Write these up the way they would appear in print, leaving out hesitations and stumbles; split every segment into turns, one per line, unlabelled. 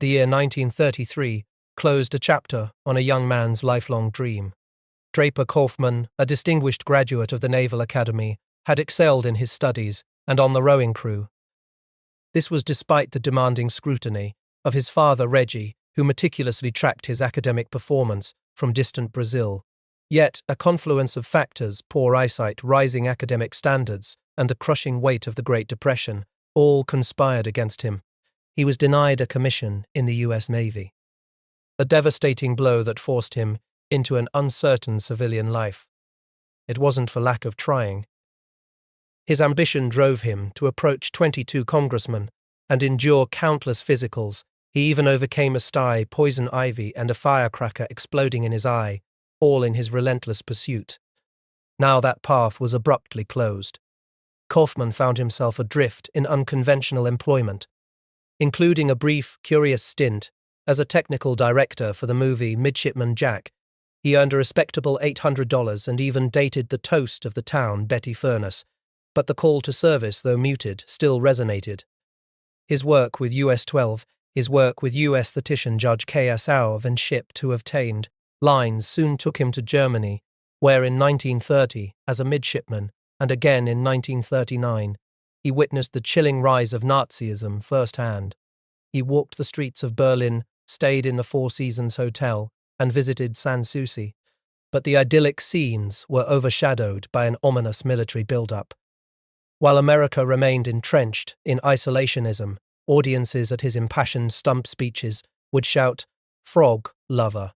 The year 1933 closed a chapter on a young man's lifelong dream. Draper Kauffman, a distinguished graduate of the Naval Academy, had excelled in his studies and on the rowing crew. This was despite the demanding scrutiny of his father Reggie, who meticulously tracked his academic performance from distant Brazil. Yet a confluence of factors, poor eyesight, rising academic standards, and the crushing weight of the Great Depression, all conspired against him. He was denied a commission in the US Navy. A devastating blow that forced him into an uncertain civilian life. It wasn't for lack of trying. His ambition drove him to approach 22 congressmen and endure countless physicals. He even overcame a sty, poison ivy, and a firecracker exploding in his eye, all in his relentless pursuit. Now that path was abruptly closed. Kauffman found himself adrift in unconventional employment, including a brief, curious stint as a technical director for the movie Midshipman Jack. He earned a respectable $800 and even dated the toast of the town, Betty Furness, but the call to service, though muted, still resonated. His work with US 12, his work with US statistician Judge K.S. Auv and ship to obtained lines soon took him to Germany, where in 1930, as a midshipman, and again in 1939, he witnessed the chilling rise of Nazism firsthand. He walked the streets of Berlin, stayed in the Four Seasons Hotel, and visited Sanssouci, but the idyllic scenes were overshadowed by an ominous military build-up. While America remained entrenched in isolationism, audiences at his impassioned stump speeches would shout, "Frog lover,"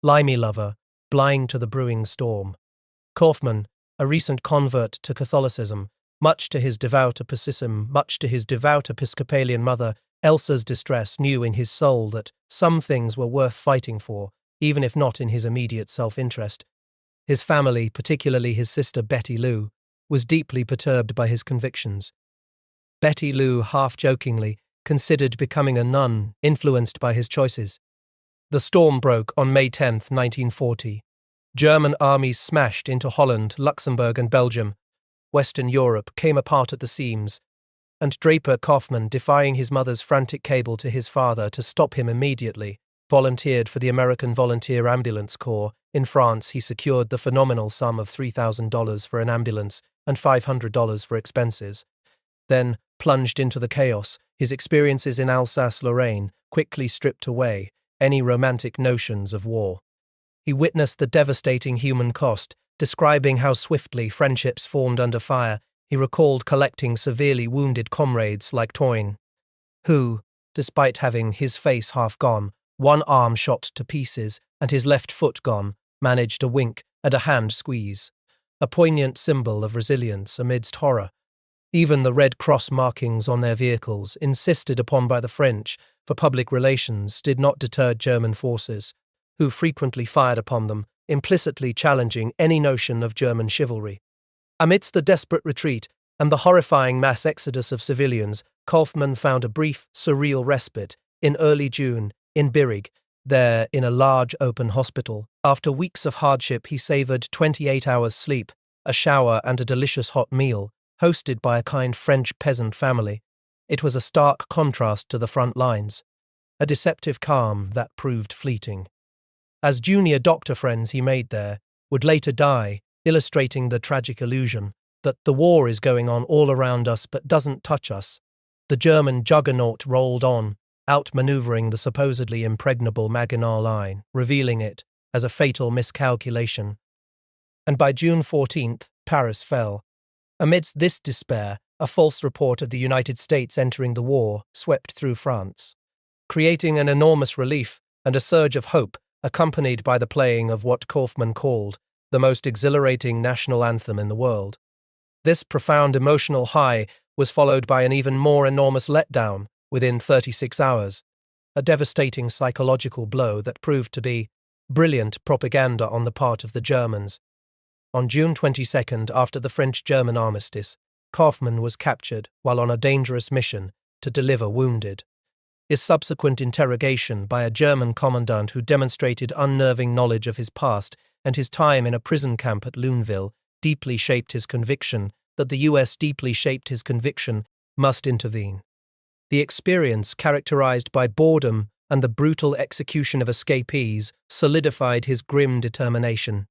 "Limey lover," blind to the brewing storm. Kauffman, a recent convert to Catholicism, much to his devout Episcopalian mother Elsa's distress, knew in his soul that some things were worth fighting for, even if not in his immediate self-interest. His family, particularly his sister Betty Lou, was deeply perturbed by his convictions. Betty Lou, half-jokingly, considered becoming a nun, influenced by his choices. The storm broke on May 10, 1940. German armies smashed into Holland, Luxembourg, and Belgium. Western Europe came apart at the seams, and Draper Kauffman, defying his mother's frantic cable to his father to stop him immediately, volunteered for the American Volunteer Ambulance Corps. In France, he secured the phenomenal sum of $3,000 for an ambulance and $500 for expenses. Then, plunged into the chaos, his experiences in Alsace-Lorraine quickly stripped away any romantic notions of war. He witnessed the devastating human cost, describing how swiftly friendships formed under fire. He recalled collecting severely wounded comrades like Toyne, who, despite having his face half gone, one arm shot to pieces, and his left foot gone, managed a wink and a hand squeeze, a poignant symbol of resilience amidst horror. Even the Red Cross markings on their vehicles, insisted upon by the French for public relations, did not deter German forces, who frequently fired upon them, implicitly challenging any notion of German chivalry. Amidst the desperate retreat and the horrifying mass exodus of civilians, Kauffman found a brief, surreal respite in early June in Birig. There, in a large open hospital, after weeks of hardship, he savored 28 hours sleep, a shower, and a delicious hot meal, hosted by a kind French peasant family. It was a stark contrast to the front lines, a deceptive calm that proved fleeting. As junior doctor friends he made there would later die, illustrating the tragic illusion that the war is going on all around us but doesn't touch us, the German juggernaut rolled on, outmaneuvering the supposedly impregnable Maginot Line, revealing it as a fatal miscalculation. And by June 14th, Paris fell. Amidst this despair, a false report of the United States entering the war swept through France, creating an enormous relief and a surge of hope, accompanied by the playing of what Kauffman called the most exhilarating national anthem in the world. This profound emotional high was followed by an even more enormous letdown within 36 hours, a devastating psychological blow that proved to be brilliant propaganda on the part of the Germans. On June 22nd, after the French-German armistice, Kauffman was captured while on a dangerous mission to deliver wounded. His subsequent interrogation by a German commandant who demonstrated unnerving knowledge of his past and his time in a prison camp at Luneville deeply shaped his conviction that the US must intervene. The experience, characterized by boredom and the brutal execution of escapees, solidified his grim determination.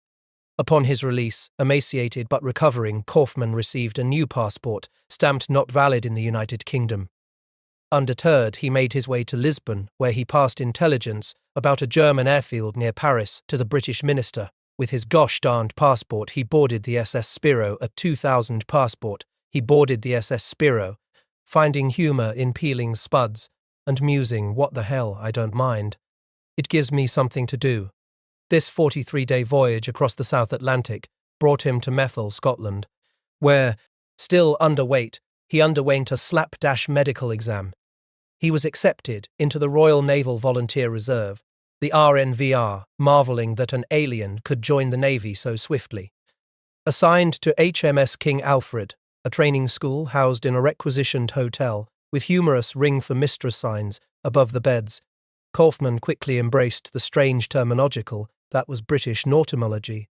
Upon his release, emaciated but recovering, Kauffman received a new passport, stamped not valid in the United Kingdom. Undeterred, he made his way to Lisbon, where he passed intelligence about a German airfield near Paris to the British minister. With his gosh-darned passport, he boarded the SS Spiro, a 2000 passport. He boarded the SS Spiro, finding humour in peeling spuds and musing, what the hell, I don't mind. It gives me something to do. This 43-day voyage across the South Atlantic brought him to Methil, Scotland, where, still underweight, he underwent a slapdash medical exam. He was accepted into the Royal Naval Volunteer Reserve, the RNVR, marvelling that an alien could join the Navy so swiftly. Assigned to HMS King Alfred, a training school housed in a requisitioned hotel, with humorous ring for mistress signs above the beds, Kauffman quickly embraced the strange terminological that was British nautomology.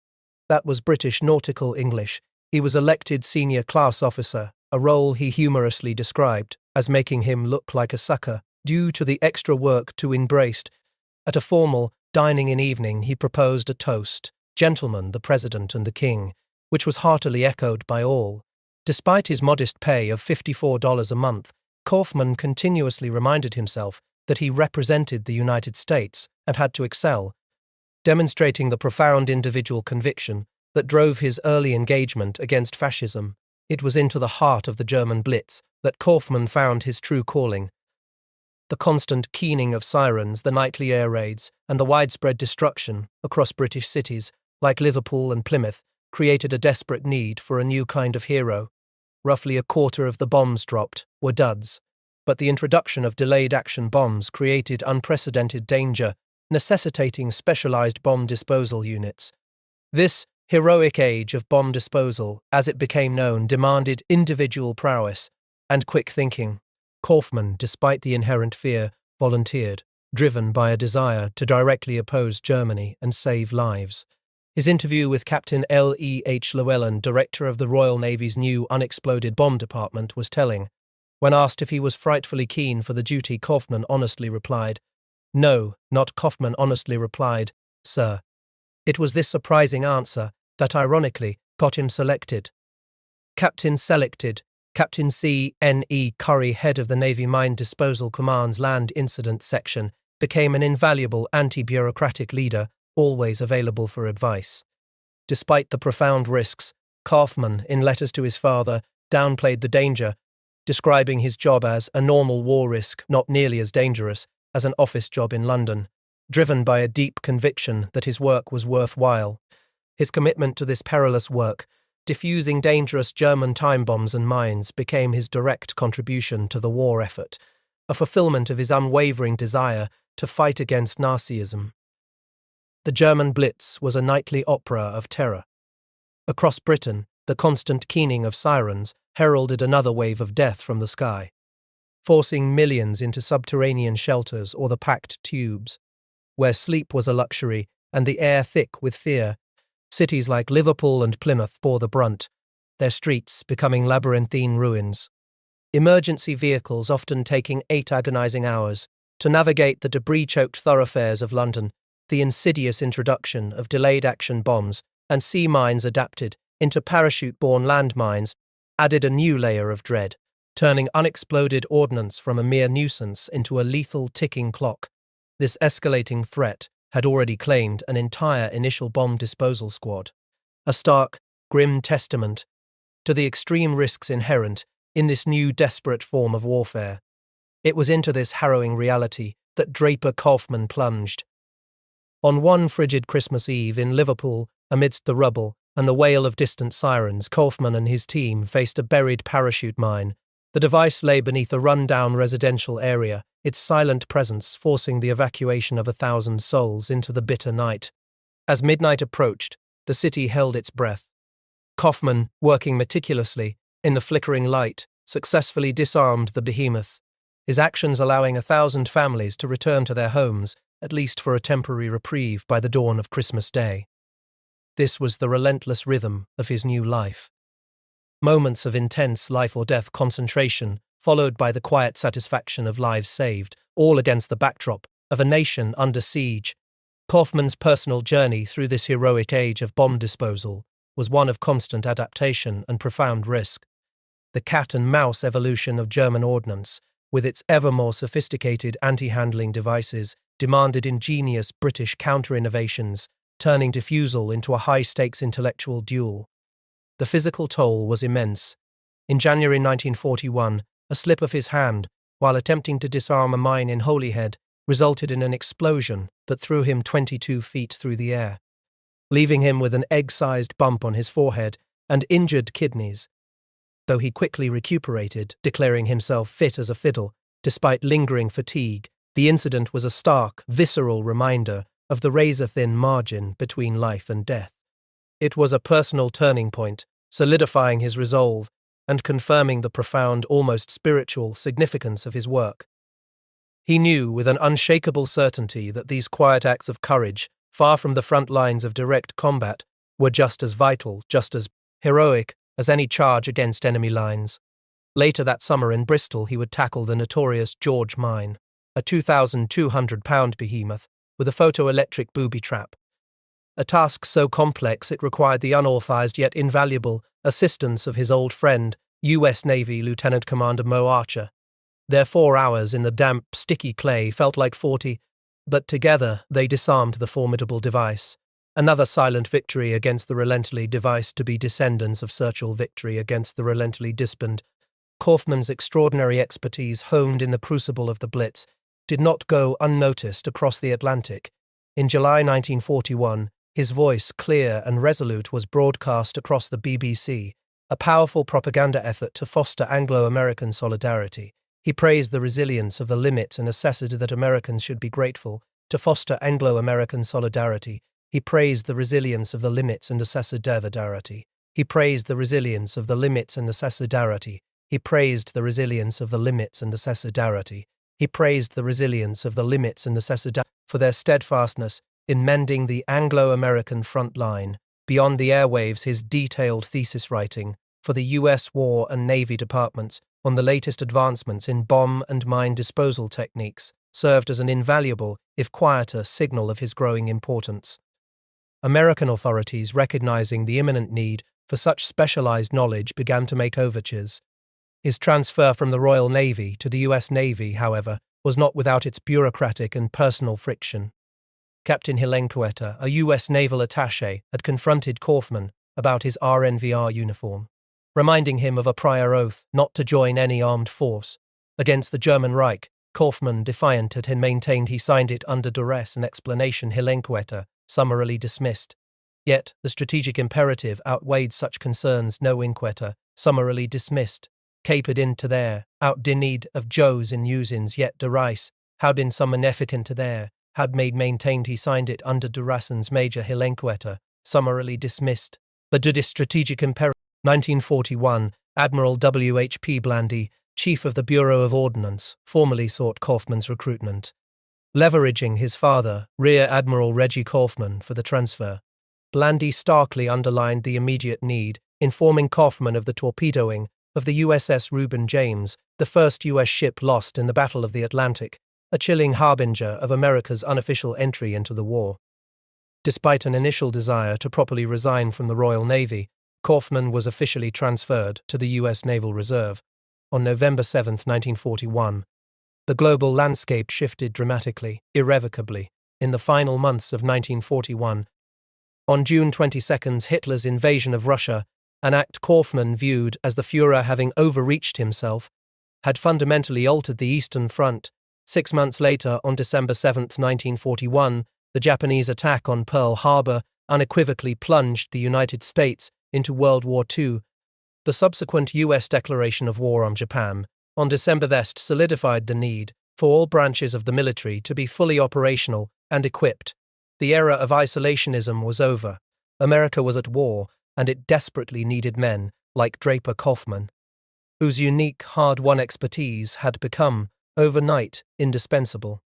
That was British nautical English. He was elected senior class officer, a role he humorously described as making him look like a sucker due to the extra work to embraced. At a formal dining-in evening, he proposed a toast, "Gentlemen, the President and the King," which was heartily echoed by all. Despite his modest pay of $54 a month, Kauffman continuously reminded himself that he represented the United States and had to excel, demonstrating the profound individual conviction that drove his early engagement against fascism. It was into the heart of the German Blitz that Kauffman found his true calling. The constant keening of sirens, the nightly air raids, and the widespread destruction across British cities, like Liverpool and Plymouth, created a desperate need for a new kind of hero. Roughly a quarter of the bombs dropped were duds, but the introduction of delayed action bombs created unprecedented danger, necessitating specialized bomb disposal units. This heroic age of bomb disposal, as it became known, demanded individual prowess and quick thinking. Kauffman, despite the inherent fear, volunteered, driven by a desire to directly oppose Germany and save lives. His interview with Captain L.E.H. Llewellyn, director of the Royal Navy's new unexploded bomb department, was telling. When asked if he was frightfully keen for the duty, Kauffman honestly replied, "No, not Kauffman honestly replied, sir." It was this surprising answer that ironically got him selected. Captain C.N.E. Curry, head of the Navy Mine Disposal Command's Land Incident Section, became an invaluable anti-bureaucratic leader, always available for advice. Despite the profound risks, Kauffman, in letters to his father, downplayed the danger, describing his job as a normal war risk, not nearly as dangerous as an office job in London. Driven by a deep conviction that his work was worthwhile, his commitment to this perilous work, diffusing dangerous German time bombs and mines, became his direct contribution to the war effort, a fulfillment of his unwavering desire to fight against Nazism. The German Blitz was a nightly opera of terror. Across Britain, the constant keening of sirens heralded another wave of death from the sky, forcing millions into subterranean shelters or the packed tubes, where sleep was a luxury and the air thick with fear. Cities like Liverpool and Plymouth bore the brunt, their streets becoming labyrinthine ruins. Emergency vehicles often taking 8 agonizing hours to navigate the debris-choked thoroughfares of London. The insidious introduction of delayed action bombs and sea mines adapted into parachute-borne landmines added a new layer of dread, turning unexploded ordnance from a mere nuisance into a lethal ticking clock. This escalating threat had already claimed an entire initial bomb disposal squad, a stark, grim testament to the extreme risks inherent in this new desperate form of warfare. It was into this harrowing reality that Draper Kauffman plunged. On one frigid Christmas Eve in Liverpool, amidst the rubble and the wail of distant sirens, Kauffman and his team faced a buried parachute mine. The device lay beneath a run-down residential area, its silent presence forcing the evacuation of 1,000 souls into the bitter night. As midnight approached, the city held its breath. Kauffman, working meticulously in the flickering light, successfully disarmed the behemoth, his actions allowing 1,000 families to return to their homes, at least for a temporary reprieve by the dawn of Christmas Day. This was the relentless rhythm of his new life. Moments of intense life-or-death concentration followed by the quiet satisfaction of lives saved, all against the backdrop of a nation under siege. Kauffman's personal journey through this heroic age of bomb disposal was one of constant adaptation and profound risk. The cat-and-mouse evolution of German ordnance, with its ever more sophisticated anti-handling devices, demanded ingenious British counter-innovations, turning defusal into a high-stakes intellectual duel. The physical toll was immense. In January 1941, a slip of his hand, while attempting to disarm a mine in Holyhead, resulted in an explosion that threw him 22 feet through the air, leaving him with an egg-sized bump on his forehead and injured kidneys. Though he quickly recuperated, declaring himself fit as a fiddle, despite lingering fatigue, the incident was a stark, visceral reminder of the razor-thin margin between life and death. It was a personal turning point, solidifying his resolve and confirming the profound, almost spiritual significance of his work. He knew with an unshakable certainty that these quiet acts of courage, far from the front lines of direct combat, were just as vital, just as heroic as any charge against enemy lines. Later that summer in Bristol he would tackle the notorious George mine, a 2,200-pound behemoth with a photoelectric booby trap. A task so complex it required the unauthorized yet invaluable assistance of his old friend, U.S. Navy Lieutenant Commander Mo Archer. Their 4 hours in the damp, sticky clay felt like 40, but together they disarmed the formidable device. Another silent victory against the relentlessly device to be descendants of Churchill victory against the relentlessly disband. Kauffman's extraordinary expertise honed in the crucible of the Blitz did not go unnoticed across the Atlantic. In July 1941, his voice, clear and resolute, was broadcast across the BBC, a powerful propaganda effort to foster Anglo-American solidarity. He praised the resilience of the limits and assessed that Americans should be grateful. To foster Anglo-American solidarity, he praised the resilience of the limits and the solidarity. He praised the resilience of the limits and the solidarity. He praised the resilience of the limits and the solidarity. He praised the resilience of the limits and the solidarity for their steadfastness in mending the Anglo-American front line. Beyond the airwaves, his detailed thesis writing for the U.S. War and Navy departments on the latest advancements in bomb and mine disposal techniques served as an invaluable, if quieter, signal of his growing importance. American authorities, recognizing the imminent need for such specialized knowledge, began to make overtures. His transfer from the Royal Navy to the U.S. Navy, however, was not without its bureaucratic and personal friction. Captain Hillenkoetter, a U.S. naval attaché, had confronted Kauffman about his RNVR uniform, reminding him of a prior oath not to join any armed force against the German Reich. Kauffman, defiant, had maintained he signed it under duress, an explanation Hillenkoetter summarily dismissed. Yet the strategic imperative outweighed such concerns. No Inquetter summarily dismissed. Capered into there, out de need of Joes in usins, yet de rice, had been some inefficient to there, had maintained he signed it under durassens. Major Hillenkoetter summarily dismissed. The strategic imperative. 1941, Admiral W.H.P. Blandy, Chief of the Bureau of Ordnance, formally sought Kauffman's recruitment, leveraging his father, Rear Admiral Reggie Kauffman, for the transfer. Blandy starkly underlined the immediate need, informing Kauffman of the torpedoing of the USS Reuben James, the first U.S. ship lost in the Battle of the Atlantic, a chilling harbinger of America's unofficial entry into the war. Despite an initial desire to properly resign from the Royal Navy, Kauffman was officially transferred to the U.S. Naval Reserve. On November 7, 1941, the global landscape shifted dramatically, irrevocably, in the final months of 1941. On June 22, Hitler's invasion of Russia, an act Kauffman viewed as the Führer having overreached himself, had fundamentally altered the Eastern Front. 6 months later, on December 7, 1941, the Japanese attack on Pearl Harbor unequivocally plunged the United States into World War II. The subsequent U.S. declaration of war on Japan on December 1 solidified the need for all branches of the military to be fully operational and equipped. The era of isolationism was over. America was at war, and it desperately needed men like Draper Kauffman, whose unique, hard-won expertise had become, overnight, indispensable.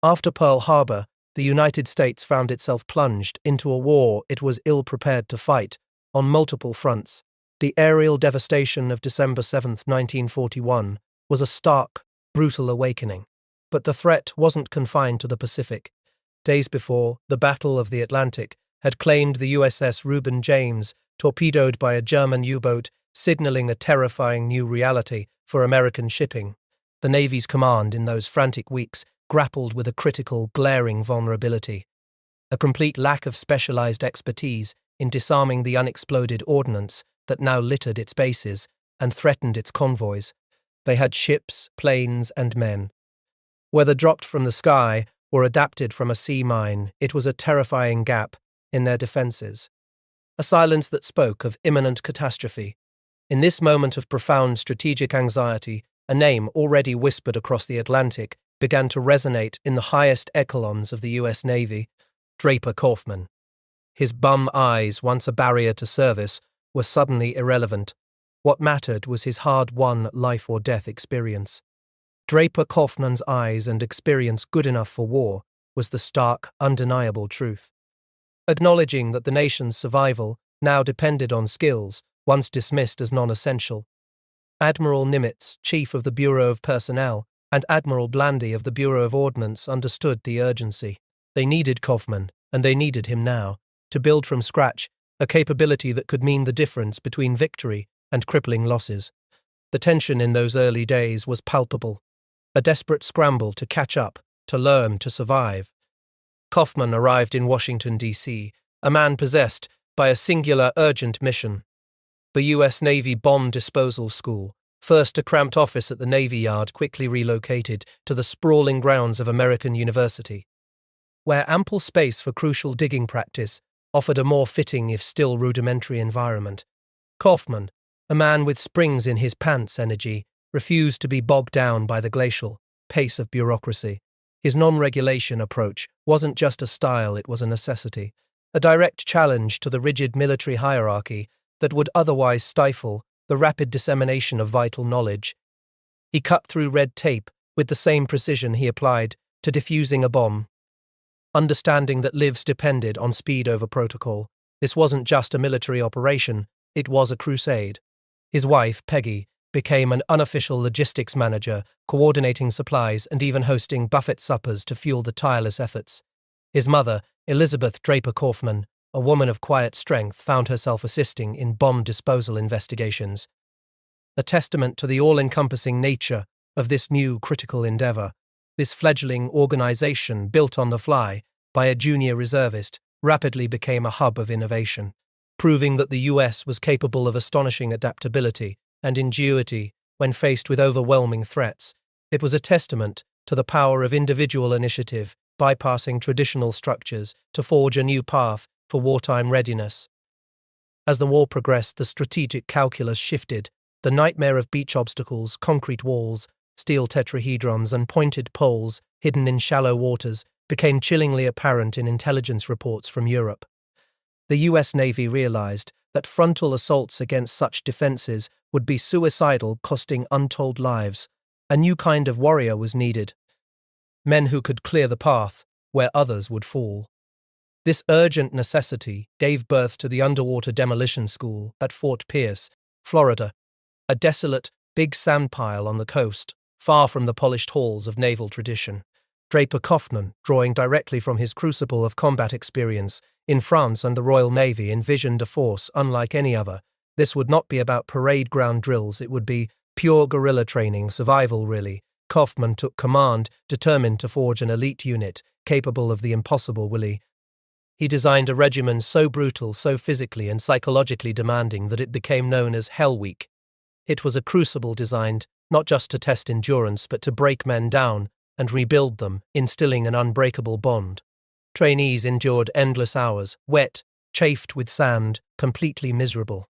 After Pearl Harbor, the United States found itself plunged into a war it was ill-prepared to fight, on multiple fronts. The aerial devastation of December 7, 1941, was a stark, brutal awakening. But the threat wasn't confined to the Pacific. Days before, the Battle of the Atlantic had claimed the USS Reuben James, torpedoed by a German U-boat, signaling a terrifying new reality for American shipping. The Navy's command in those frantic weeks grappled with a critical, glaring vulnerability: a complete lack of specialized expertise in disarming the unexploded ordnance that now littered its bases and threatened its convoys. They had ships, planes, and men. Whether dropped from the sky or adapted from a sea mine, it was a terrifying gap in their defenses. A silence that spoke of imminent catastrophe. In this moment of profound strategic anxiety, a name already whispered across the Atlantic began to resonate in the highest echelons of the US Navy: Draper Kauffman. His bum eyes, once a barrier to service, were suddenly irrelevant. What mattered was his hard-won life-or-death experience. Draper Kauffman's eyes and experience good enough for war was the stark, undeniable truth. Acknowledging that the nation's survival now depended on skills once dismissed as non-essential, Admiral Nimitz, chief of the Bureau of Personnel, and Admiral Blandy of the Bureau of Ordnance understood the urgency. They needed Kauffman, and they needed him now, to build from scratch a capability that could mean the difference between victory and crippling losses. The tension in those early days was palpable, a desperate scramble to catch up, to learn, to survive. Kauffman arrived in Washington, D.C., a man possessed by a singular, urgent mission. The U.S. Navy Bomb Disposal School, first a cramped office at the Navy Yard, quickly relocated to the sprawling grounds of American University, where ample space for crucial digging practice offered a more fitting if still rudimentary environment. Kauffman, a man with springs in his pants energy, refused to be bogged down by the glacial pace of bureaucracy. His non-regulation approach wasn't just a style, it was a necessity, a direct challenge to the rigid military hierarchy that would otherwise stifle the rapid dissemination of vital knowledge. He cut through red tape with the same precision he applied to defusing a bomb. Understanding that lives depended on speed over protocol, this wasn't just a military operation, it was a crusade. His wife, Peggy, became an unofficial logistics manager, coordinating supplies and even hosting buffet suppers to fuel the tireless efforts. His mother, Elizabeth Draper Kauffman, a woman of quiet strength, found herself assisting in bomb disposal investigations. A testament to the all-encompassing nature of this new critical endeavor, this fledgling organization built on the fly by a junior reservist rapidly became a hub of innovation, proving that the US was capable of astonishing adaptability and ingenuity when faced with overwhelming threats. It was a testament to the power of individual initiative, bypassing traditional structures to forge a new path for wartime readiness. As the war progressed, the strategic calculus shifted. The nightmare of beach obstacles, concrete walls, steel tetrahedrons, and pointed poles hidden in shallow waters became chillingly apparent in intelligence reports from Europe. The US Navy realized that frontal assaults against such defenses would be suicidal, costing untold lives. A new kind of warrior was needed, men who could clear the path where others would fall. This urgent necessity gave birth to the Underwater Demolition School at Fort Pierce, Florida, a desolate, big sandpile on the coast, far from the polished halls of naval tradition. Draper Kauffman, drawing directly from his crucible of combat experience in France and the Royal Navy, envisioned a force unlike any other. This would not be about parade ground drills, it would be pure guerrilla training, survival really. Kauffman took command, determined to forge an elite unit capable of the impossible. He designed a regimen so brutal, so physically and psychologically demanding that it became known as Hell Week. It was a crucible designed not just to test endurance but to break men down and rebuild them, instilling an unbreakable bond. Trainees endured endless hours, wet, chafed with sand, completely miserable.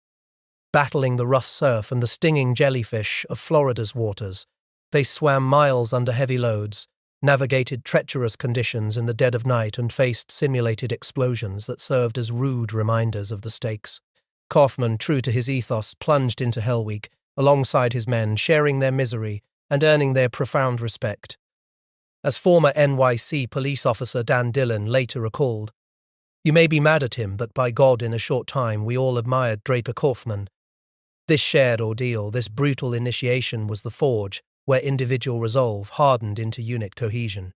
Battling the rough surf and the stinging jellyfish of Florida's waters, they swam miles under heavy loads, navigated treacherous conditions in the dead of night, and faced simulated explosions that served as rude reminders of the stakes. Kauffman, true to his ethos, plunged into Hell Week alongside his men, sharing their misery and earning their profound respect. As former NYC police officer Dan Dillon later recalled, "You may be mad at him, but by God, in a short time we all admired Draper Kauffman." This shared ordeal, this brutal initiation was the forge where individual resolve hardened into unit cohesion.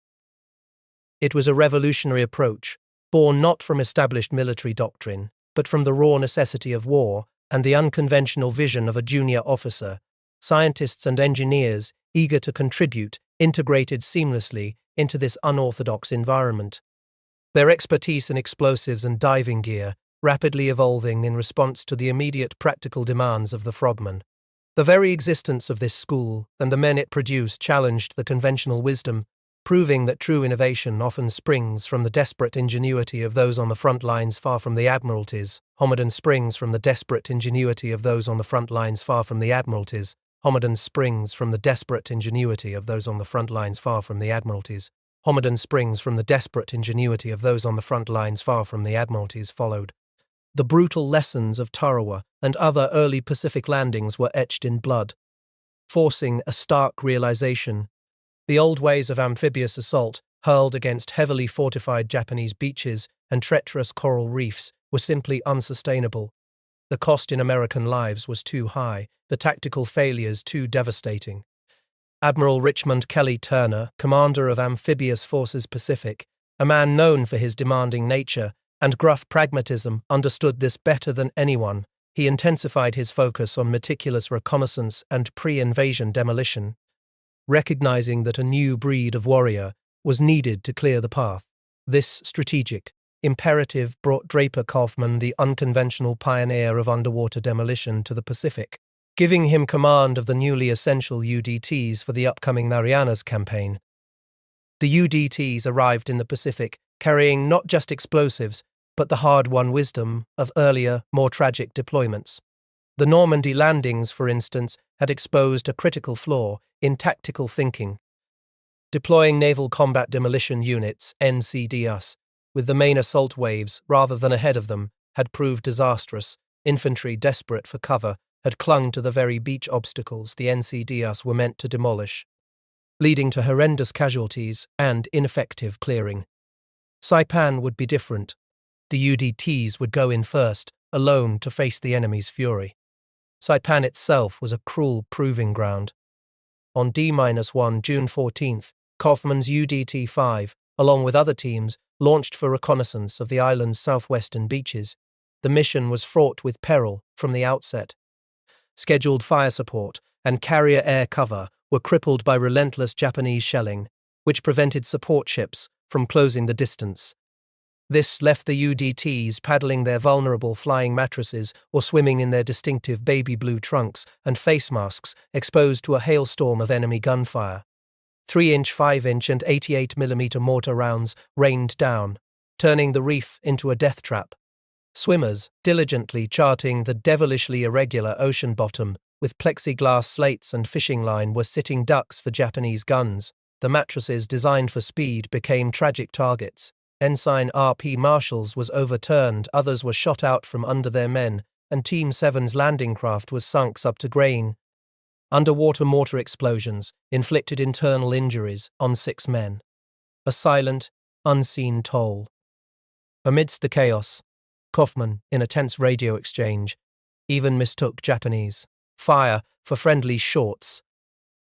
It was a revolutionary approach, born not from established military doctrine, but from the raw necessity of war and the unconventional vision of a junior officer. Scientists and engineers, eager to contribute, integrated seamlessly into this unorthodox environment. Their expertise in explosives and diving gear, rapidly evolving in response to the immediate practical demands of the frogman. The very existence of this school and the men it produced challenged the conventional wisdom, proving that true innovation often springs from the desperate ingenuity of those on the front lines far from the admiralties. Homodan springs from the desperate ingenuity of those on the front lines far from the admiralties. Homodan springs from the desperate ingenuity of those on the front lines far from the admiralties. Homodan springs from the desperate ingenuity of those on the front lines far from the admiralties followed. The brutal lessons of Tarawa and other early Pacific landings were etched in blood, forcing a stark realization. The old ways of amphibious assault, hurled against heavily fortified Japanese beaches and treacherous coral reefs, were simply unsustainable. The cost in American lives was too high, the tactical failures too devastating. Admiral Richmond Kelly Turner, commander of Amphibious Forces Pacific, a man known for his demanding nature and gruff pragmatism, understood this better than anyone. He intensified his focus on meticulous reconnaissance and pre-invasion demolition, recognizing that a new breed of warrior was needed to clear the path. This strategic imperative brought Draper Kauffman, the unconventional pioneer of underwater demolition, to the Pacific, giving him command of the newly essential UDTs for the upcoming Marianas campaign. The UDTs arrived in the Pacific, carrying not just explosives, but the hard-won wisdom of earlier, more tragic deployments. The Normandy landings, for instance, had exposed a critical flaw in tactical thinking. Deploying Naval Combat Demolition Units, NCDUs, with the main assault waves rather than ahead of them, had proved disastrous. Infantry, desperate for cover, had clung to the very beach obstacles the NCDUs were meant to demolish, leading to horrendous casualties and ineffective clearing. Saipan would be different. The UDTs would go in first, alone, to face the enemy's fury. Saipan itself was a cruel proving ground. On D-1 June 14th, Kauffman's UDT-5, along with other teams, launched for reconnaissance of the island's southwestern beaches. The mission was fraught with peril from the outset. Scheduled fire support and carrier air cover were crippled by relentless Japanese shelling, which prevented support ships from closing the distance. This left the UDTs paddling their vulnerable flying mattresses or swimming in their distinctive baby blue trunks and face masks, exposed to a hailstorm of enemy gunfire. 3-inch, 5-inch, and 88mm mortar rounds rained down, turning the reef into a death trap. Swimmers, diligently charting the devilishly irregular ocean bottom with plexiglass slates and fishing line, were sitting ducks for Japanese guns. The mattresses designed for speed became tragic targets. Ensign R.P. Marshall's was overturned, others were shot out from under their men, and Team 7's landing craft was sunk up to grain. Underwater mortar explosions inflicted internal injuries on 6 men. A silent, unseen toll. Amidst the chaos, Kauffman, in a tense radio exchange, even mistook Japanese fire for friendly shorts,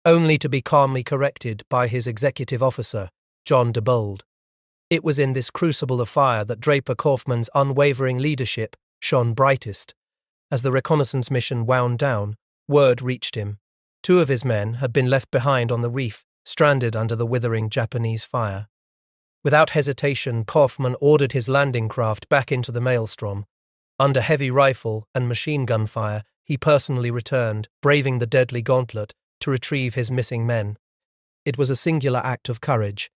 only to be calmly corrected by his executive officer, John DeBold. It was in this crucible of fire that Draper Kauffman's unwavering leadership shone brightest. As the reconnaissance mission wound down, word reached him. 2 of his men had been left behind on the reef, stranded under the withering Japanese fire. Without hesitation, Kauffman ordered his landing craft back into the maelstrom. Under heavy rifle and machine gun fire, he personally returned, braving the deadly gauntlet, to retrieve his missing men. It was a singular act of courage,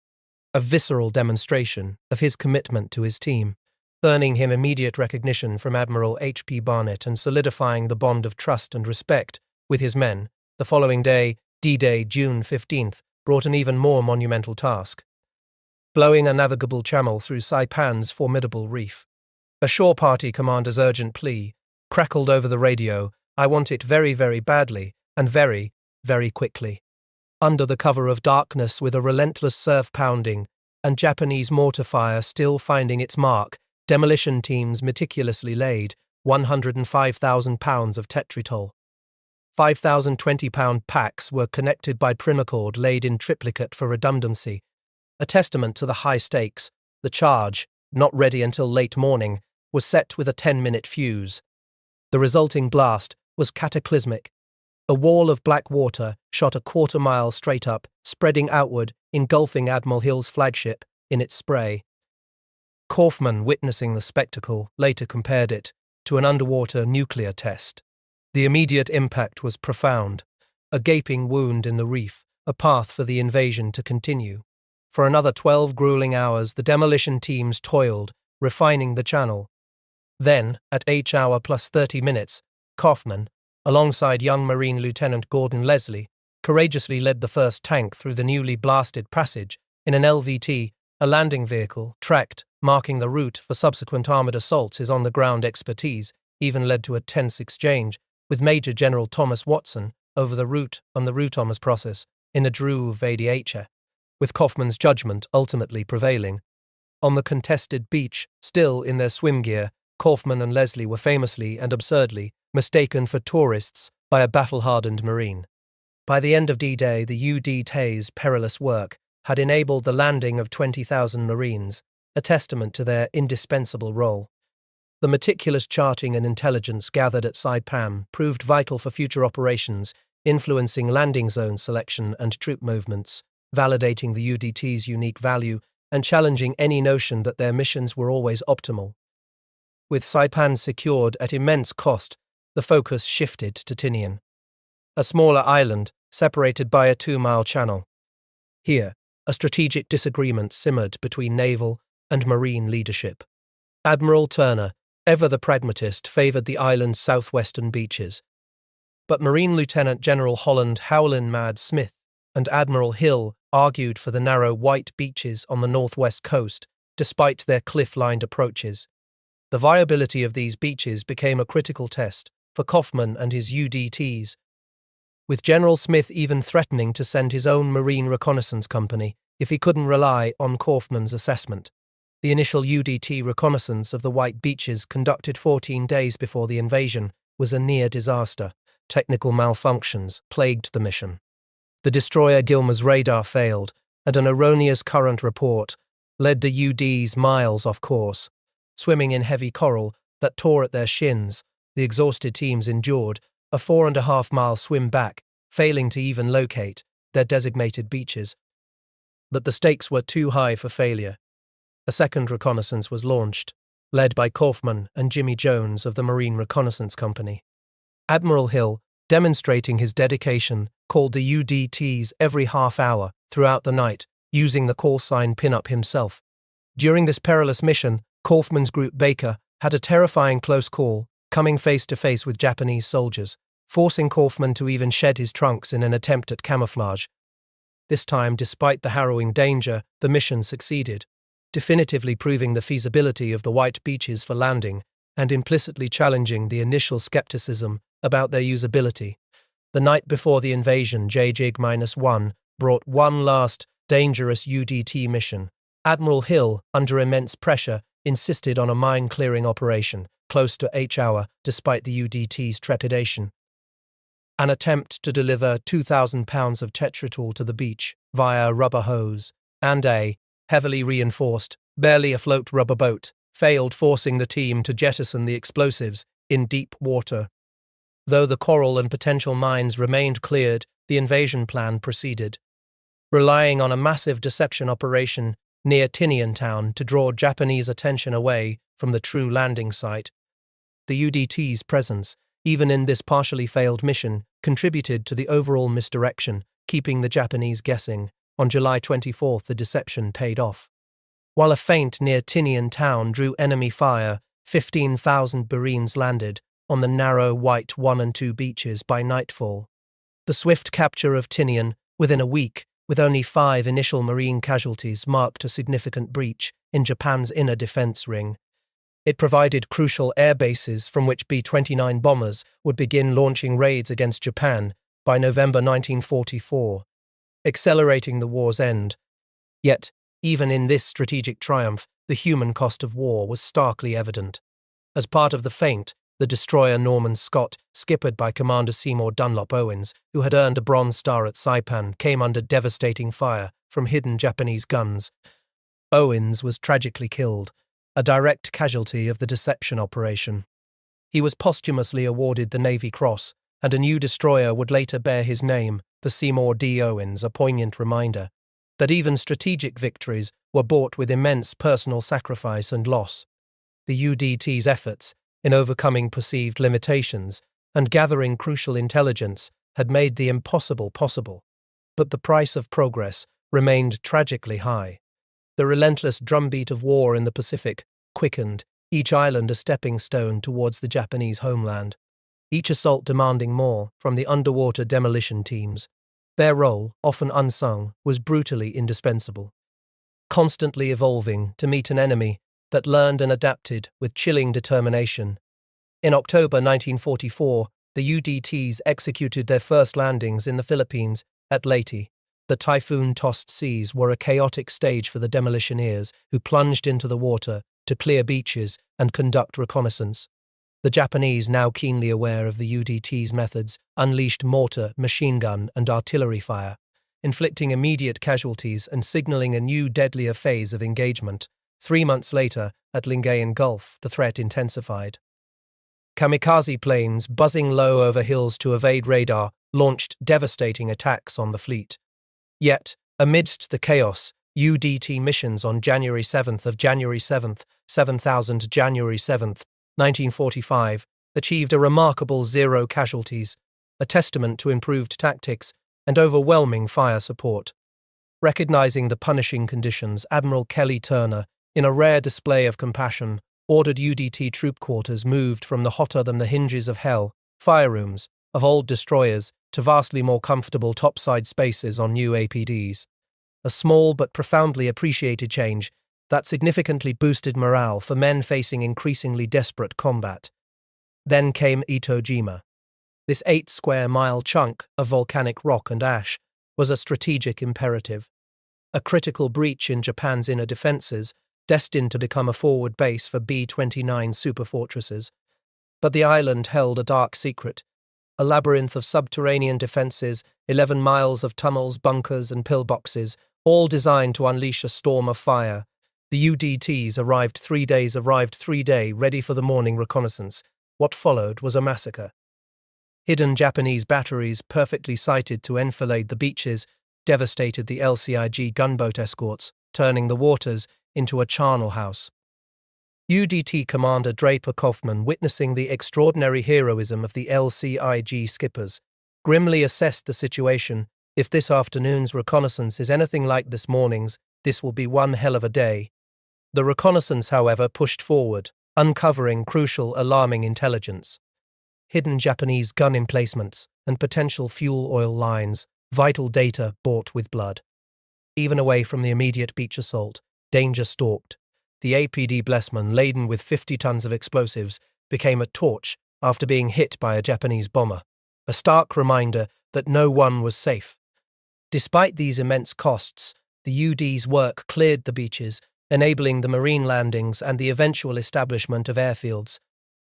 a visceral demonstration of his commitment to his team, earning him immediate recognition from Admiral H.P. Barnett and solidifying the bond of trust and respect with his men. The following day, D-Day, June 15th, brought an even more monumental task: blowing a navigable channel through Saipan's formidable reef. A shore party commander's urgent plea crackled over the radio, "I want it very, very badly, and very, very quickly." Under the cover of darkness, with a relentless surf pounding and Japanese mortar fire still finding its mark, demolition teams meticulously laid 105,000 pounds of tetritol, 5,000 20-pound packs were connected by primacord laid in triplicate for redundancy. A testament to the high stakes, the charge, not ready until late morning, was set with a 10-minute fuse. The resulting blast was cataclysmic. A wall of black water shot a quarter-mile straight up, spreading outward, engulfing Admiral Hill's flagship in its spray. Kauffman, witnessing the spectacle, later compared it to an underwater nuclear test. The immediate impact was profound, a gaping wound in the reef, a path for the invasion to continue. For another 12 grueling hours, the demolition teams toiled, refining the channel. Then, at H-hour plus 30 minutes, Kauffman, alongside young Marine Lieutenant Gordon Leslie, courageously led the first tank through the newly blasted passage in an LVT, a landing vehicle, tracked, marking the route for subsequent armoured assaults. His on-the-ground expertise even led to a tense exchange with Major General Thomas Watson over the route on the Rutomas process in the Druve ADH, with Kauffman's judgment ultimately prevailing. On the contested beach, still in their swim gear, Kauffman and Leslie were famously and absurdly mistaken for tourists by a battle-hardened Marine. By the end of D-Day, the UDT's perilous work had enabled the landing of 20,000 Marines, a testament to their indispensable role. The meticulous charting and intelligence gathered at Saipan proved vital for future operations, influencing landing zone selection and troop movements, validating the UDT's unique value and challenging any notion that their missions were always optimal. With Saipan secured at immense cost, the focus shifted to Tinian, a smaller island separated by a 2-mile channel. Here, a strategic disagreement simmered between naval and marine leadership. Admiral Turner, ever the pragmatist, favoured the island's southwestern beaches. But Marine Lieutenant General Holland Howlin' Mad Smith and Admiral Hill argued for the narrow white beaches on the northwest coast, despite their cliff-lined approaches. The viability of these beaches became a critical test for Kauffman and his UDTs, with General Smith even threatening to send his own Marine Reconnaissance Company if he couldn't rely on Kauffman's assessment. The initial UDT reconnaissance of the White Beaches, conducted 14 days before the invasion, was a near disaster. Technical malfunctions plagued the mission. The destroyer Gilmer's radar failed, and an erroneous current report led the UDs miles off course. Swimming in heavy coral that tore at their shins, the exhausted teams endured a 4.5-mile swim back, failing to even locate their designated beaches. But the stakes were too high for failure. A second reconnaissance was launched, led by Kauffman and Jimmy Jones of the Marine Reconnaissance Company. Admiral Hill, demonstrating his dedication, called the UDTs every half hour throughout the night, using the call sign pin-up himself. During this perilous mission, Kauffman's Group Baker had a terrifying close call, coming face-to-face with Japanese soldiers, forcing Kauffman to even shed his trunks in an attempt at camouflage. This time, despite the harrowing danger, the mission succeeded, definitively proving the feasibility of the White Beaches for landing and implicitly challenging the initial skepticism about their usability. The night before the invasion, JJIG-1 brought one last dangerous UDT mission. Admiral Hill, under immense pressure, insisted on a mine-clearing operation close to H-hour despite the UDT's trepidation. An attempt to deliver 2,000 pounds of tetratol to the beach via rubber hose and a heavily reinforced, barely afloat rubber boat failed, forcing the team to jettison the explosives in deep water. Though the coral and potential mines remained cleared, the invasion plan proceeded, relying on a massive deception operation near Tinian town to draw Japanese attention away from the true landing site. The UDT's presence, even in this partially failed mission, contributed to the overall misdirection, keeping the Japanese guessing. On July 24th, the deception paid off. While a feint near Tinian town drew enemy fire, 15,000 Marines landed on the narrow white 1 and 2 beaches by nightfall. The swift capture of Tinian, within a week, with only 5 initial Marine casualties, marked a significant breach in Japan's inner defense ring. It provided crucial air bases from which B-29 bombers would begin launching raids against Japan by November 1944, accelerating the war's end. Yet, even in this strategic triumph, the human cost of war was starkly evident. As part of the feint, The destroyer Norman Scott, skippered by Commander Seymour Dunlop Owens, who had earned a Bronze Star at Saipan, came under devastating fire from hidden Japanese guns. Owens was tragically killed, a direct casualty of the deception operation. He was posthumously awarded the Navy Cross, and a new destroyer would later bear his name, the Seymour D. Owens, a poignant reminder that even strategic victories were bought with immense personal sacrifice and loss. The UDT's efforts in overcoming perceived limitations and gathering crucial intelligence had made the impossible possible, but the price of progress remained tragically high. The relentless drumbeat of war in the Pacific quickened, each island a stepping stone towards the Japanese homeland, each assault demanding more from the underwater demolition teams. Their role, often unsung, was brutally indispensable, constantly evolving to meet an enemy that learned and adapted with chilling determination. In October 1944, the UDTs executed their first landings in the Philippines at Leyte. The typhoon-tossed seas were a chaotic stage for the demolitioneers who plunged into the water to clear beaches and conduct reconnaissance. The Japanese, now keenly aware of the UDT's methods, unleashed mortar, machine gun, and artillery fire, inflicting immediate casualties and signaling a new deadlier phase of engagement. 3 months later, at Lingayen Gulf, the threat intensified. Kamikaze planes, buzzing low over hills to evade radar, launched devastating attacks on the fleet. Yet, amidst the chaos, UDT missions on January 7th, January 7th, 1945, achieved a remarkable 0 casualties, a testament to improved tactics and overwhelming fire support. Recognizing the punishing conditions, Admiral Kelly Turner, in a rare display of compassion, ordered UDT troop quarters moved from the hotter-than-the-hinges-of-hell fire rooms of old destroyers to vastly more comfortable topside spaces on new APDs. A small but profoundly appreciated change that significantly boosted morale for men facing increasingly desperate combat. Then came Iwo Jima. This 8-square-mile chunk of volcanic rock and ash was a strategic imperative, a critical breach in Japan's inner defenses, destined to become a forward base for B-29 superfortresses. But the island held a dark secret, a labyrinth of subterranean defenses, 11 miles of tunnels, bunkers, and pillboxes, all designed to unleash a storm of fire. The UDTs arrived 3 days, ready for the morning reconnaissance. What followed was a massacre. Hidden Japanese batteries, perfectly sited to enfilade the beaches, devastated the LCIG gunboat escorts, turning the waters into a charnel house. UDT Commander Draper Kauffman, witnessing the extraordinary heroism of the LCIG skippers, grimly assessed the situation. If this afternoon's reconnaissance is anything like this morning's, this will be one hell of a day. The reconnaissance, however, pushed forward, uncovering crucial, alarming intelligence. Hidden Japanese gun emplacements and potential fuel oil lines, vital data bought with blood. Even away from the immediate beach assault, danger stalked. The APD Blessman, laden with 50 tons of explosives, became a torch after being hit by a Japanese bomber, a stark reminder that no one was safe. Despite these immense costs, the UD's work cleared the beaches, enabling the marine landings and the eventual establishment of airfields,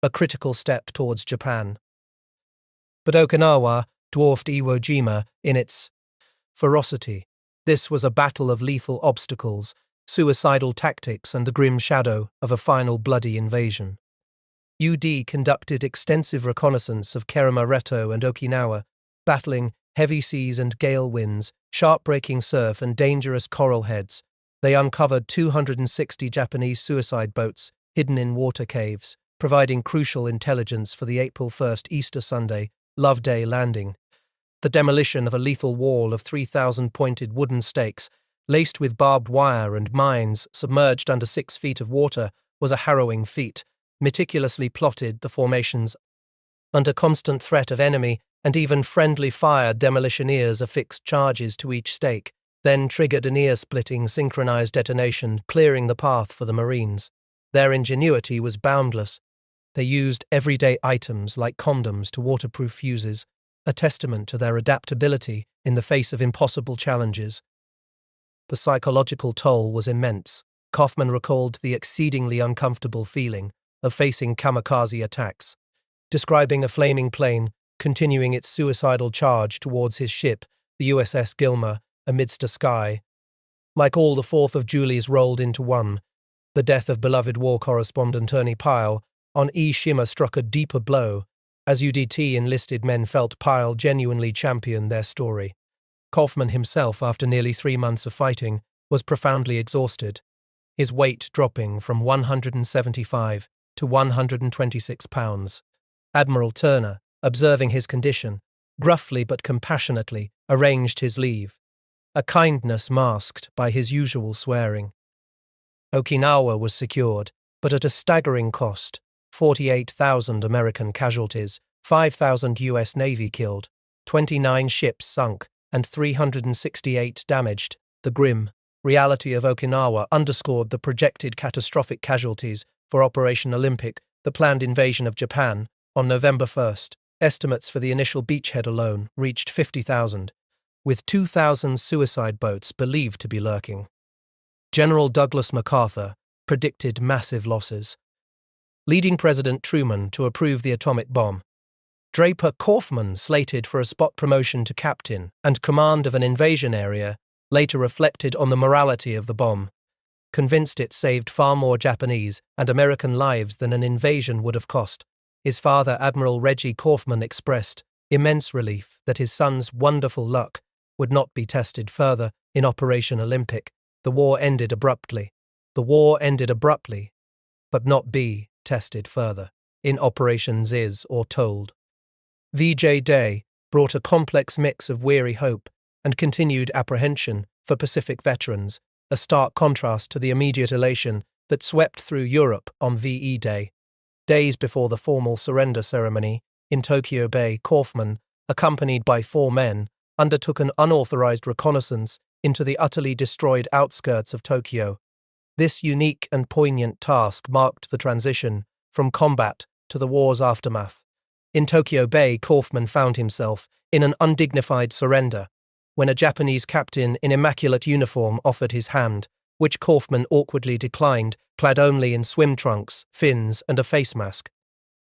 a critical step towards Japan. But Okinawa dwarfed Iwo Jima in its ferocity. This was a battle of lethal obstacles, suicidal tactics, and the grim shadow of a final bloody invasion. UD conducted extensive reconnaissance of Kerama-Retto and Okinawa, battling heavy seas and gale winds, sharp-breaking surf, and dangerous coral heads. They uncovered 260 Japanese suicide boats hidden in water caves, providing crucial intelligence for the April 1st Easter Sunday, Love Day landing. The demolition of a lethal wall of 3,000 pointed wooden stakes, laced with barbed wire and mines submerged under 6 feet of water, was a harrowing feat. Meticulously plotted, the formations, under constant threat of enemy and even friendly fire, demolitioneers affixed charges to each stake, then triggered an ear-splitting synchronized detonation, clearing the path for the Marines. Their ingenuity was boundless. They used everyday items like condoms to waterproof fuses, a testament to their adaptability in the face of impossible challenges. The psychological toll was immense. Kauffman recalled the exceedingly uncomfortable feeling of facing kamikaze attacks. describing a flaming plane continuing its suicidal charge towards his ship, the USS Gilmer, amidst a sky. Like all the 4th of Julies rolled into one, the death of beloved war correspondent Ernie Pyle on E. Shimmer struck a deeper blow, as UDT enlisted men felt Pyle genuinely championed their story. Kauffman himself, after nearly 3 months of fighting, was profoundly exhausted, his weight dropping from 175 to 126 pounds. Admiral Turner, observing his condition, gruffly but compassionately arranged his leave, a kindness masked by his usual swearing. Okinawa was secured, but at a staggering cost: 48,000 American casualties, 5,000 U.S. Navy killed, 29 ships sunk, and 368 damaged. The grim reality of Okinawa underscored the projected catastrophic casualties for Operation Olympic, the planned invasion of Japan, on November 1st. Estimates for the initial beachhead alone reached 50,000, with 2,000 suicide boats believed to be lurking. General Douglas MacArthur predicted massive losses, leading President Truman to approve the atomic bomb. Draper Kauffman, slated for a spot promotion to captain and command of an invasion area, later reflected on the morality of the bomb, convinced it saved far more Japanese and American lives than an invasion would have cost. His father, Admiral Reggie Kauffman, expressed immense relief that his son's wonderful luck would not be tested further in Operation Olympic. The war ended abruptly, but not be tested further in Operation Ziz or Told. VJ Day brought a complex mix of weary hope and continued apprehension for Pacific veterans, a stark contrast to the immediate elation that swept through Europe on VE Day. Days before the formal surrender ceremony, in Tokyo Bay, Kauffman, accompanied by 4 men, undertook an unauthorized reconnaissance into the utterly destroyed outskirts of Tokyo. This unique and poignant task marked the transition from combat to the war's aftermath. In Tokyo Bay, Kauffman found himself in an undignified surrender when a Japanese captain in immaculate uniform offered his hand, which Kauffman awkwardly declined, clad only in swim trunks, fins, and a face mask.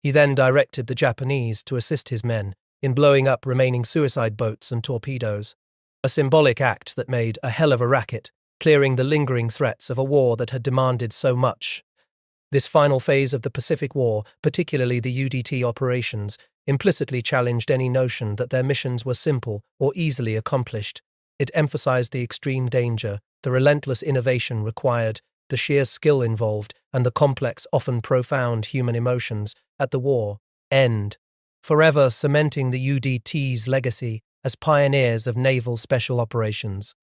He then directed the Japanese to assist his men in blowing up remaining suicide boats and torpedoes, a symbolic act that made a hell of a racket, clearing the lingering threats of a war that had demanded so much. This final phase of the Pacific War, particularly the UDT operations, implicitly challenged any notion that their missions were simple or easily accomplished. It emphasized the extreme danger, the relentless innovation required, the sheer skill involved, and the complex, often profound human emotions at the war end, forever cementing the UDT's legacy as pioneers of naval special operations.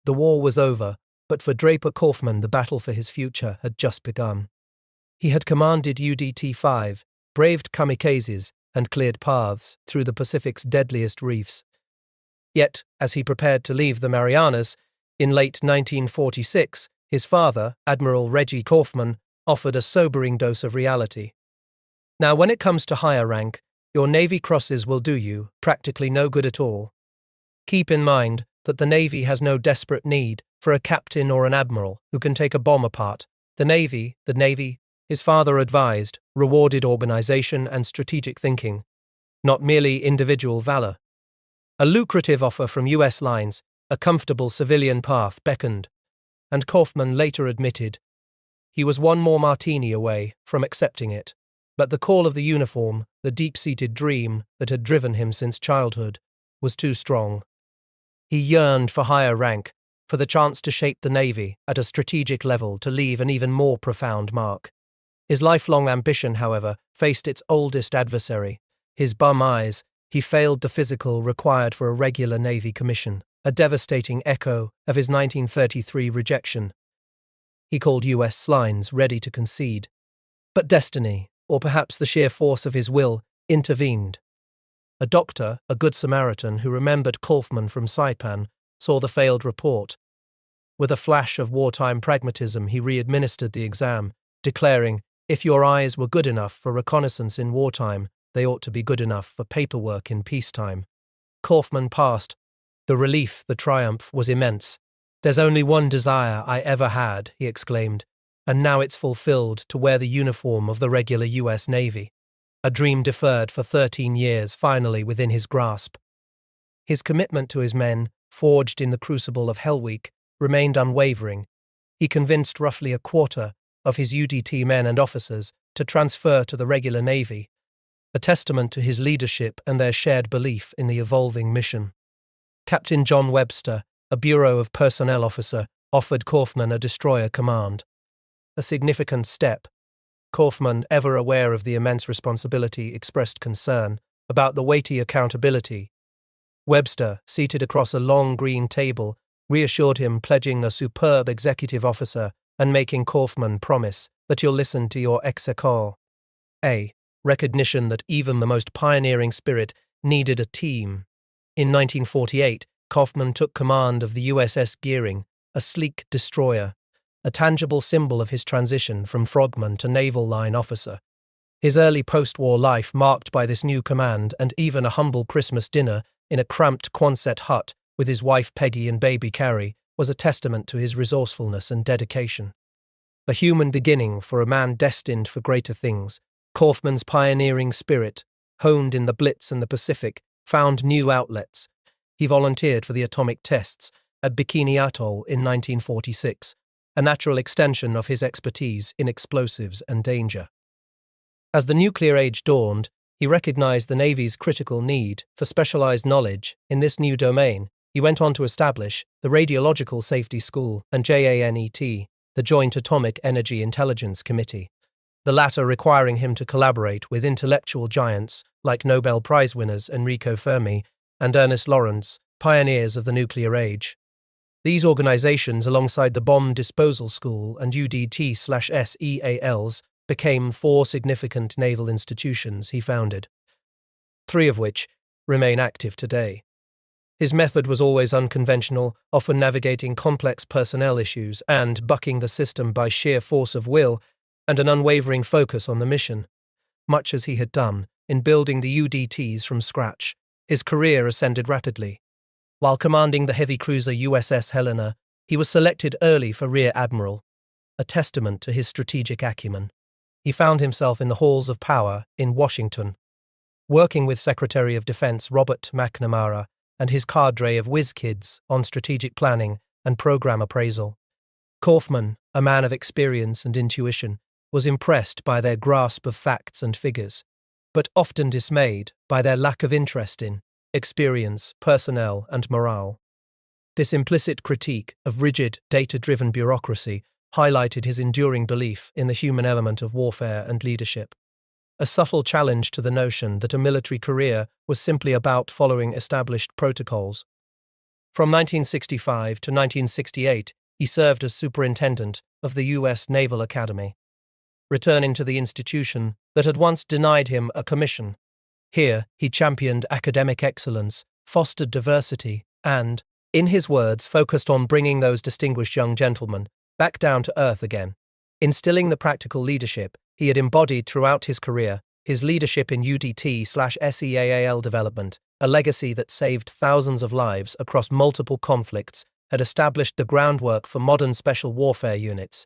The war was over, but for Draper Kauffman the battle for his future had just begun. He had commanded UDT-5, braved kamikazes, and cleared paths through the Pacific's deadliest reefs. Yet, as he prepared to leave the Marianas, in late 1946, his father, Admiral Reggie Kauffman, offered a sobering dose of reality. Now, when it comes to higher rank, your Navy crosses will do you practically no good at all. Keep in mind that the Navy has no desperate need for a captain or an admiral who can take a bomb apart. The Navy, his father advised, rewarded organization and strategic thinking, not merely individual valor. A lucrative offer from U.S. lines, a comfortable civilian path beckoned, and Kauffman later admitted he was one more martini away from accepting it. But the call of the uniform, the deep-seated dream that had driven him since childhood, was too strong. He yearned for higher rank, for the chance to shape the Navy at a strategic level to leave an even more profound mark. His lifelong ambition, however, faced its oldest adversary, his bum eyes. He failed the physical required for a regular Navy commission, a devastating echo of his 1933 rejection. He called U.S. lines ready to concede. But destiny, or perhaps the sheer force of his will, intervened. A doctor, a good Samaritan who remembered Kauffman from Saipan, saw the failed report. With a flash of wartime pragmatism, he re-administered the exam, declaring, "If your eyes were good enough for reconnaissance in wartime, they ought to be good enough for paperwork in peacetime." Kauffman passed. The relief, the triumph, was immense. "There's only one desire I ever had," he exclaimed, "and now it's fulfilled, to wear the uniform of the regular U.S. Navy." a dream deferred for 13 years finally within his grasp. His commitment to his men, forged in the crucible of Hell Week, remained unwavering. He convinced roughly a quarter of his UDT men and officers to transfer to the regular Navy, a testament to his leadership and their shared belief in the evolving mission. Captain John Webster, a Bureau of Personnel officer, offered Kauffman a destroyer command. A significant step. Kauffman, ever aware of the immense responsibility, expressed concern about the weighty accountability. Webster, seated across a long green table, reassured him, pledging a superb executive officer and making Kauffman promise that you'll listen to your executor. Recognition that even the most pioneering spirit needed a team. In 1948, Kauffman took command of the USS Gearing, a sleek destroyer, a tangible symbol of his transition from frogman to naval line officer. His early post-war life, marked by this new command and even a humble Christmas dinner in a cramped Quonset hut with his wife Peggy and baby Carrie, was a testament to his resourcefulness and dedication. A human beginning for a man destined for greater things, Kauffman's pioneering spirit, honed in the Blitz and the Pacific, found new outlets. He volunteered for the atomic tests at Bikini Atoll in 1946, a natural extension of his expertise in explosives and danger. As the nuclear age dawned, he recognized the Navy's critical need for specialized knowledge in this new domain. He went on to establish the Radiological Safety School and JANET, the Joint Atomic Energy Intelligence Committee, the latter requiring him to collaborate with intellectual giants like Nobel Prize winners Enrico Fermi and Ernest Lawrence, pioneers of the nuclear age. These organizations, alongside the Bomb Disposal School and UDT/SEALs, became 4 significant naval institutions he founded, 3 of which remain active today. His method was always unconventional, often navigating complex personnel issues and bucking the system by sheer force of will and an unwavering focus on the mission. Much as he had done in building the UDTs from scratch, his career ascended rapidly. While commanding the heavy cruiser USS Helena, he was selected early for Rear Admiral, a testament to his strategic acumen. He found himself in the halls of power in Washington, working with Secretary of Defense Robert McNamara and his cadre of whiz kids on strategic planning and program appraisal. Kauffman, a man of experience and intuition, was impressed by their grasp of facts and figures, but often dismayed by their lack of interest in experience, personnel, and morale. This implicit critique of rigid, data-driven bureaucracy highlighted his enduring belief in the human element of warfare and leadership, a subtle challenge to the notion that a military career was simply about following established protocols. From 1965 to 1968, he served as superintendent of the U.S. Naval Academy, returning to the institution that had once denied him a commission. Here, he championed academic excellence, fostered diversity, and, in his words, focused on bringing those distinguished young gentlemen back down to earth again. Instilling the practical leadership he had embodied throughout his career, his leadership in UDT/SEAL development, a legacy that saved thousands of lives across multiple conflicts, had established the groundwork for modern special warfare units,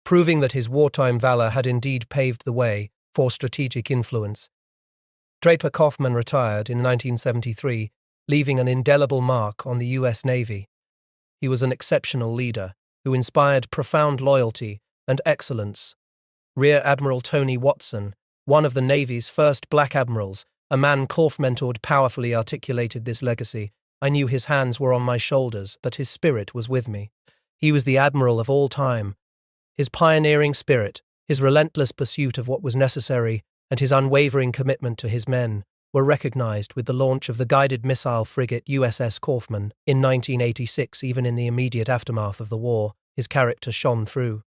proving that his wartime valor had indeed paved the way for strategic influence. Draper Kauffman retired in 1973, leaving an indelible mark on the U.S. Navy. He was an exceptional leader who inspired profound loyalty and excellence. Rear Admiral Tony Watson, one of the Navy's first black admirals, a man Kauffman mentored, powerfully articulated this legacy. I knew his hands were on my shoulders, but his spirit was with me. He was the admiral of all time. His pioneering spirit, his relentless pursuit of what was necessary, and his unwavering commitment to his men were recognized with the launch of the guided missile frigate USS Kauffman in 1986. Even in the immediate aftermath of the war, his character shone through,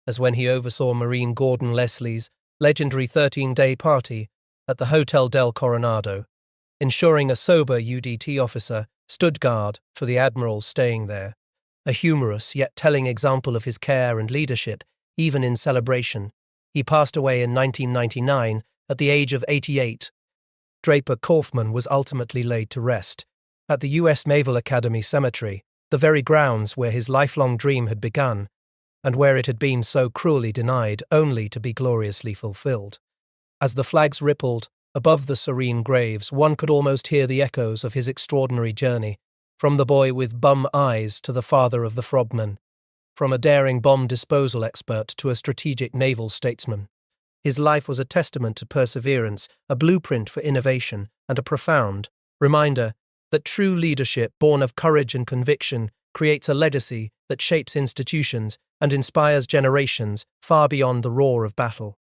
as when he oversaw Marine Gordon Leslie's legendary 13-day party at the Hotel del Coronado, ensuring a sober UDT officer stood guard for the admirals staying there. A humorous yet telling example of his care and leadership, even in celebration. He passed away in 1999 at the age of 88. Draper Kauffman was ultimately laid to rest at the U.S. Naval Academy Cemetery, the very grounds where his lifelong dream had begun, and where it had been so cruelly denied only to be gloriously fulfilled. As the flags rippled above the serene graves, one could almost hear the echoes of his extraordinary journey, from the boy with bum eyes to the father of the frogmen, from a daring bomb disposal expert to a strategic naval statesman. His life was a testament to perseverance, a blueprint for innovation, and a profound reminder that true leadership, born of courage and conviction, creates a legacy that shapes institutions and inspires generations far beyond the roar of battle.